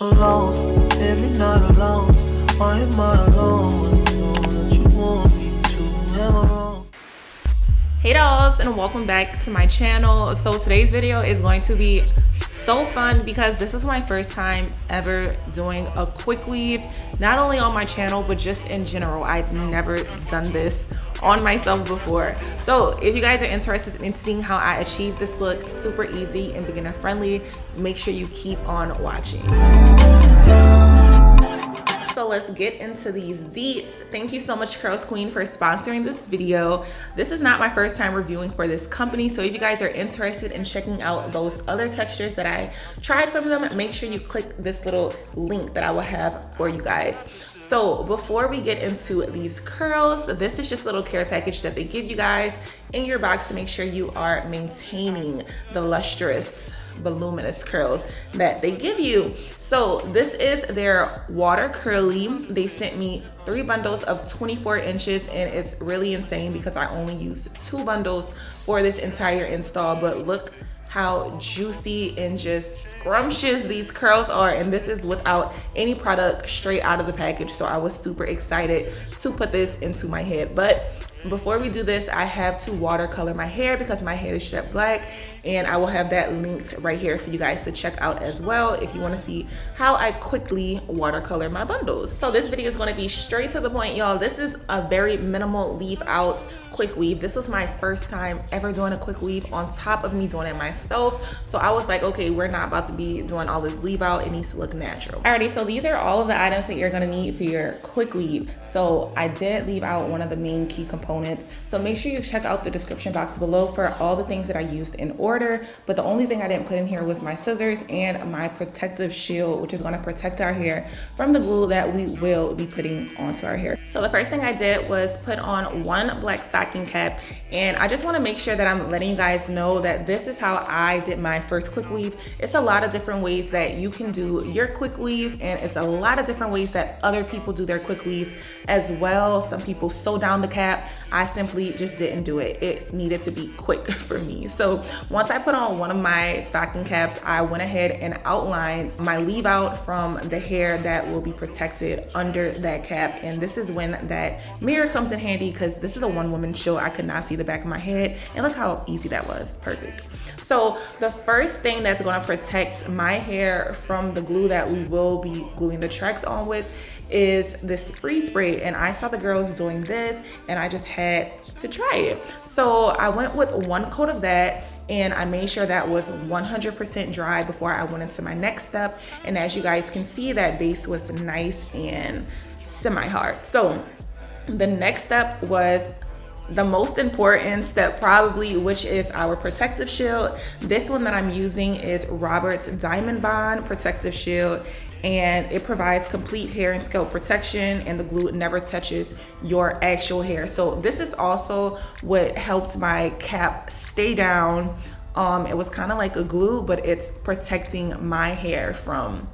alone, if you're not alone, why am I alone? You know that you want me to, am I wrong? Hey dolls, and welcome back to my channel. So today's video is going to be so fun because this is my first time ever doing a quick weave, not only on my channel but just in general. I've never done this on myself before. So if you guys are interested in seeing how I achieve this look super easy and beginner friendly, make sure you keep on watching. So let's get into these deets. Thank you so much Curlsqueen for sponsoring this video. This is not my first time reviewing for this company, so if you guys are interested in checking out those other textures that I tried from them, make sure you click this little link that I will have for you guys. So before we get into these curls, this is just a little care package that they give you guys in your box to make sure you are maintaining the lustrous, voluminous curls that they give you. So this is their water curly. They sent me 3 bundles of 24 inches, and it's really insane because I only used 2 bundles for this entire install, but look how juicy and just scrumptious these curls are, and this is without any product, straight out of the package. So I was super excited to put this into my head. But before we do this, I have to watercolor my hair because my hair is jet black, and I will have that linked right here for you guys to check out as well if you want to see how I quickly watercolor my bundles. So this video is going to be straight to the point, y'all. This is a very minimal leave out quick weave. This was my first time ever doing a quick weave on top of me doing it myself. So I was like, okay, we're not about to be doing all this leave out. It needs to look natural. Alrighty, so these are all of the items that you're gonna need for your quick weave. So I did leave out one of the main key components. So make sure you check out the description box below for all the things that I used in order. But the only thing I didn't put in here was my scissors and my protective shield, which is gonna protect our hair from the glue that we will be putting onto our hair. So the first thing I did was put on one black stocking cap, and I just want to make sure that I'm letting you guys know that this is how I did my first quick weave. It's a lot of different ways that you can do your quick weaves, and it's a lot of different ways that other people do their quick weaves as well. Some people sew down the cap. I simply just didn't do it. It needed to be quick for me. So once I put on one of my stocking caps, I went ahead and outlined my leave out from the hair that will be protected under that cap. And this is when that mirror comes in handy because this is a one-woman show. I could not see the back of my head, and look how easy that was. Perfect. So the first thing that's going to protect my hair from the glue that we will be gluing the tracks on with is this freeze spray, and I saw the girls doing this and I just had to try it. So I went with 1 coat of that, and I made sure that was 100% dry before I went into my next step. And as you guys can see, that base was nice and semi-hard. So the next step was the most important step probably, which is our protective shield. This one that I'm using is Robert's Diamond Bond Protective Shield, and it provides complete hair and scalp protection, and the glue never touches your actual hair. So this is also what helped my cap stay down. It was kind of like a glue, but it's protecting my hair from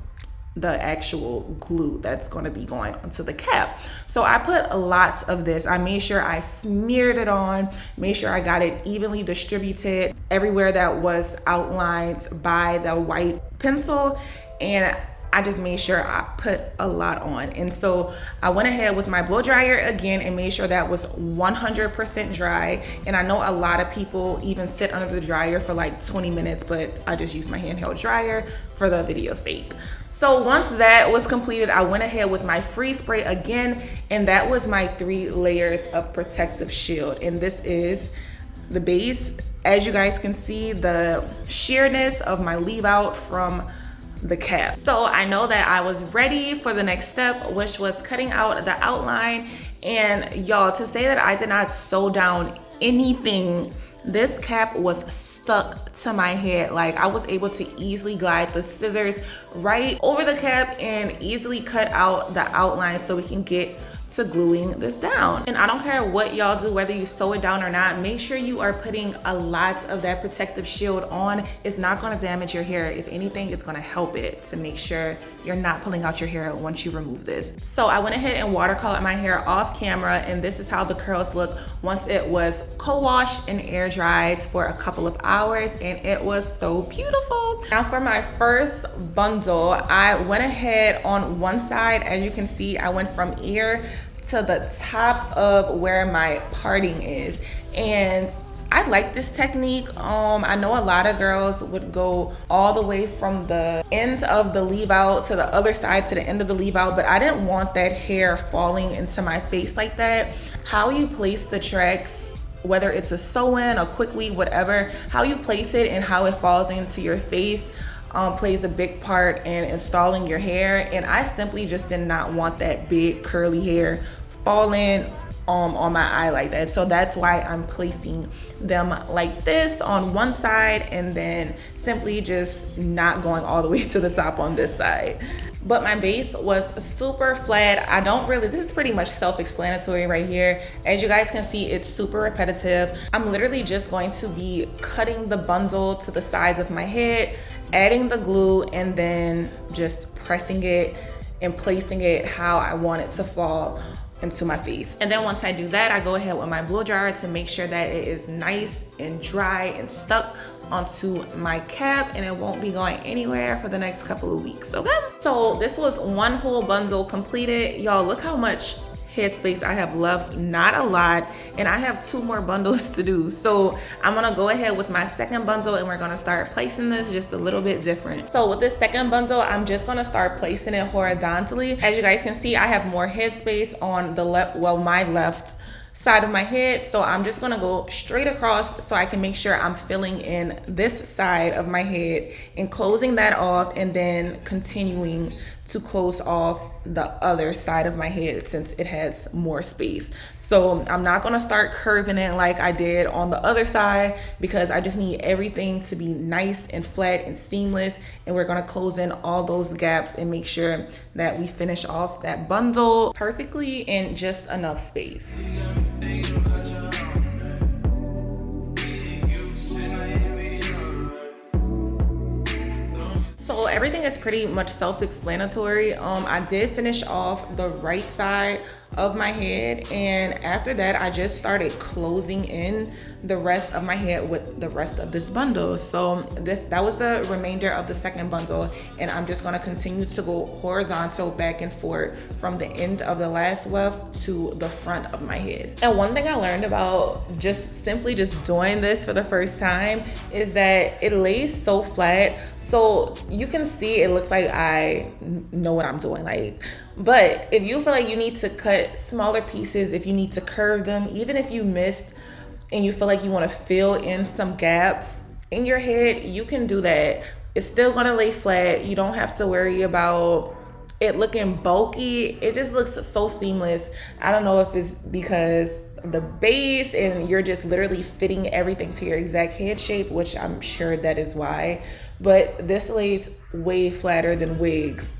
the actual glue that's going to be going onto the cap. So I put lots of this. I made sure I smeared it on, made sure I got it evenly distributed everywhere that was outlined by the white pencil, and I just made sure I put a lot on. And so I went ahead with my blow dryer again and made sure that was 100% dry. And I know a lot of people even sit under the dryer for like 20 minutes, but I just used my handheld dryer for the video sake. So once that was completed, I went ahead with my freeze spray again, and that was my 3 layers of protective shield. And this is the base. As you guys can see, the sheerness of my leave out from the cap. So I know that I was ready for the next step, which was cutting out the outline. And y'all, to say that I did not sew down anything, this cap was stuck to my head. Like, I was able to easily glide the scissors right over the cap and easily cut out the outline so we can get to gluing this down. And I don't care what y'all do, whether you sew it down or not, make sure you are putting a lot of that protective shield on. It's not gonna damage your hair. If anything, it's gonna help it to make sure you're not pulling out your hair once you remove this. So I went ahead and watercolored my hair off camera, and this is how the curls look once it was co-washed and air dried for a couple of hours, and it was so beautiful. Now for my first bundle, I went ahead on one side. As you can see, I went from ear to the top of where my parting is, and I like this technique. I know a lot of girls would go all the way from the end of the leave out to the other side to the end of the leave out, but I didn't want that hair falling into my face like that. How you place the tracks, whether it's a sew-in, a quick weave, whatever, how you place it and how it falls into your face plays a big part in installing your hair. And I simply just did not want that big curly hair falling on my eye like that. So that's why I'm placing them like this on one side and then simply just not going all the way to the top on this side. But my base was super flat. I don't really, this is pretty much self-explanatory right here. As you guys can see, it's super repetitive. I'm literally just going to be cutting the bundle to the size of my head, adding the glue, and then just pressing it and placing it how I want it to fall into my face. And then once I do that, I go ahead with my blow dryer to make sure that it is nice and dry and stuck onto my cap, and it won't be going anywhere for the next couple of weeks, okay? So this was one whole bundle completed. Y'all, look how much headspace I have left, not a lot, and I have 2 more bundles to do. So I'm gonna go ahead with my second bundle and we're gonna start placing this just a little bit different. So with this second bundle, I'm just gonna start placing it horizontally. As you guys can see, I have more headspace on the left, well, my left side of my head, so I'm just gonna go straight across so I can make sure I'm filling in this side of my head and closing that off, and then continuing to close off the other side of my head since it has more space. So I'm not gonna start curving it like I did on the other side, because I just need everything to be nice and flat and seamless, and we're gonna close in all those gaps and make sure that we finish off that bundle perfectly in just enough space. So everything is pretty much self-explanatory. I did finish off the right side of my head, and after that I just started closing in the rest of my head with the rest of this bundle. So that was the remainder of the second bundle, and I'm just going to continue to go horizontal back and forth from the end of the last weft to the front of my head. And one thing I learned about just doing this for the first time is that it lays so flat. So you can see it looks like I know what I'm doing, like, but if you feel like you need to cut smaller pieces, if you need to curve them, even if you missed and you feel like you want to fill in some gaps in your head, you can do that. It's still gonna lay flat. You don't have to worry about it looking bulky. It just looks so seamless. I don't know if it's because the base and you're just literally fitting everything to your exact head shape, which I'm sure that is why, but this lays way flatter than wigs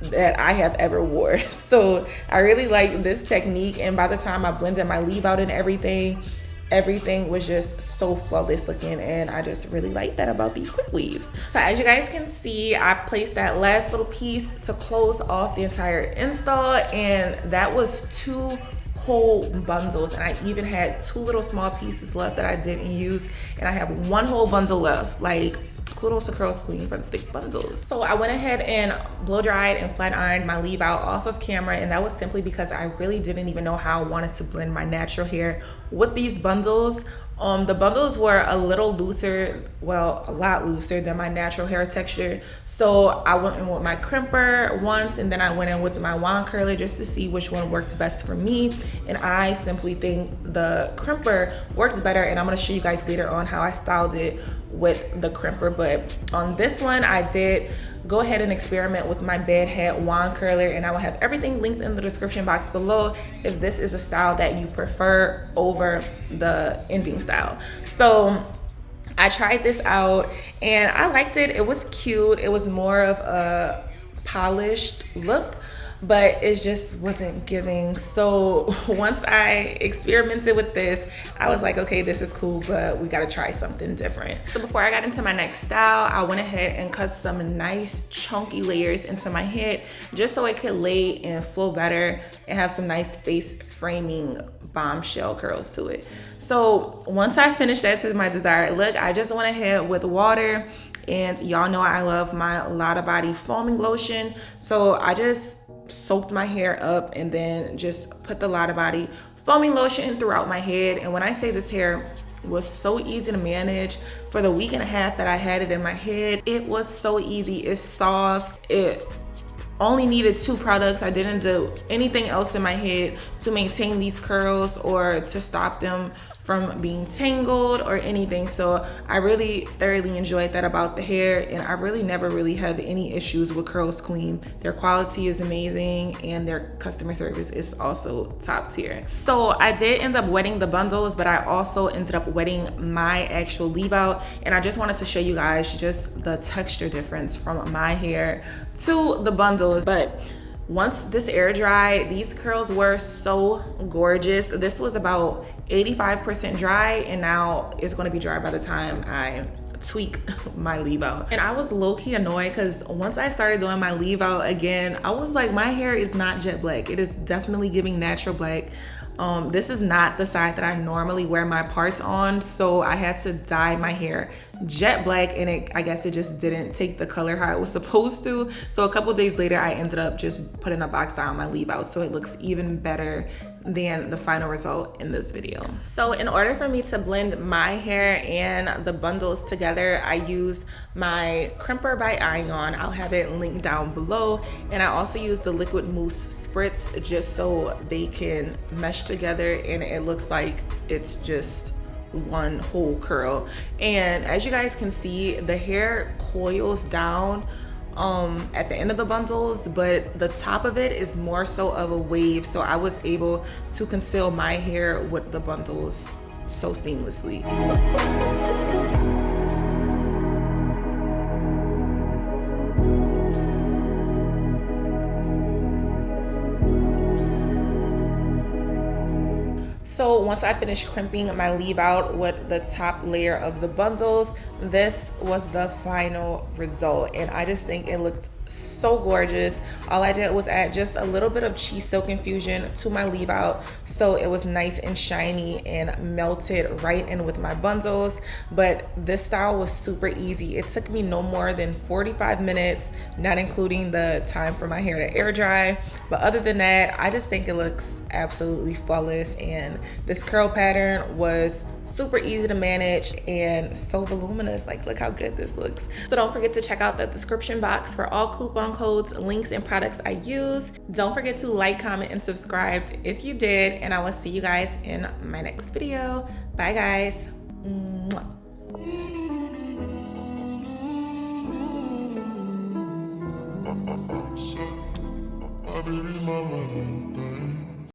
that I have ever wore. So I really like this technique, and by the time I blended my leave out and everything was just so flawless looking, and I just really like that about these quick weaves. So as you guys can see, I placed that last little piece to close off the entire install, and that was 2 whole bundles, and I even had 2 little small pieces left that I didn't use, and I have 1 whole bundle left. Like, kudos to Curlsqueen for the thick bundles. So I went ahead and blow dried and flat ironed my leave out off of camera, and that was simply because I really didn't even know how I wanted to blend my natural hair with these bundles. The bundles were a little looser, well, a lot looser than my natural hair texture. So I went in with my crimper once, and then I went in with my wand curler just to see which one worked best for me. And I simply think the crimper worked better, and I'm gonna show you guys later on how I styled it with the crimper. But on this one, I did go ahead and experiment with my bed head wand curler, and I will have everything linked in the description box below if this is a style that you prefer over the ending style. So I tried this out and I liked it. It was cute. It was more of a polished look. but it just wasn't giving. So once I experimented with this, I was like, okay, this is cool, but we gotta try something different. So before I got into my next style, I went ahead and cut some nice chunky layers into my head just so it could lay and flow better and have some nice face framing bombshell curls to it. So once I finished that to my desired look, I just went ahead with water, and y'all know I love my Lotta Body foaming lotion. So I just soaked my hair up and then just put the Lotta Body foaming lotion throughout my head. And when I say this hair was so easy to manage, for the week and a half that I had it in my head, it was so easy. It's soft. It only needed 2 products. I didn't do anything else in my head to maintain these curls or to stop them from being tangled or anything. So I really thoroughly enjoyed that about the hair, and I really never really have any issues with Curlsqueen. Their quality is amazing and their customer service is also top tier. So I did end up wetting the bundles, but I also ended up wetting my actual leave out, and I just wanted to show you guys just the texture difference from my hair to the bundles. But once this air dried, these curls were so gorgeous. This was about 85% dry, and now it's gonna be dry by the time I tweak my leave out. And I was low-key annoyed because once I started doing my leave out again, I was like, my hair is not jet black. It is definitely giving natural black. This is not the side that I normally wear my parts on, so I had to dye my hair jet black, and I guess it just didn't take the color how it was supposed to. So a couple days later, I ended up just putting a box dye on my leave out, so it looks even better than the final result in this video. So in order for me to blend my hair and the bundles together, I used my crimper by Ion. I'll have it linked down below, and I also used the liquid mousse spritz just so they can mesh together and it looks like it's just one whole curl. And as you guys can see, the hair coils down at the end of the bundles, but the top of it is more so of a wave, so I was able to conceal my hair with the bundles so seamlessly. So once I finished crimping my leave out with the top layer of the bundles, this was the final result, and I just think it looked so gorgeous. All I did was add just a little bit of cheese silk infusion to my leave out so it was nice and shiny and melted right in with my bundles. But this style was super easy. It took me no more than 45 minutes, not including the time for my hair to air dry. But other than that, I just think it looks absolutely flawless, and this curl pattern was super easy to manage and so voluminous. Like, look how good this looks. So don't forget to check out the description box for all coupon codes, links, and products I use. Don't forget to like, comment, and subscribe if you did, and I will see you guys in my next video. Bye guys. Mwah.